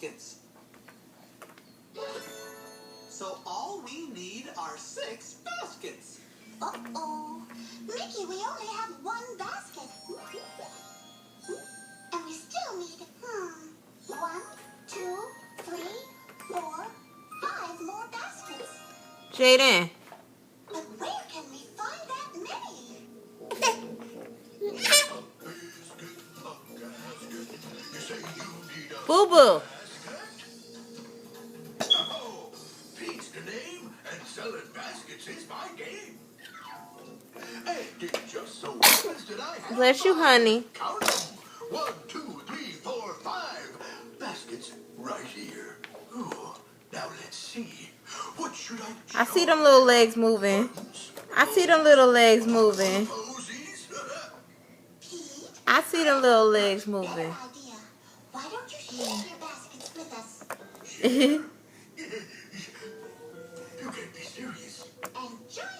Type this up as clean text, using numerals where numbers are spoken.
baskets. So all we need are 6 baskets. Uh-oh. Mickey, we only have 1 basket. And we still need, 1, 2, 3, 4, 5 more baskets. Jaden. But where can we find that many? Boo Boo. Oh, Pete's the name, and selling baskets is my game. And it just so happens that I have Bless you, honey. Count 'em. 1, 2, 3, 4, 5 baskets right here. Ooh, now let's see. What should I I see them little legs moving. I see them little legs moving. Posies? Pete? I see them little legs moving. Better idea. Why don't you share your baskets with us? You can't be serious. And join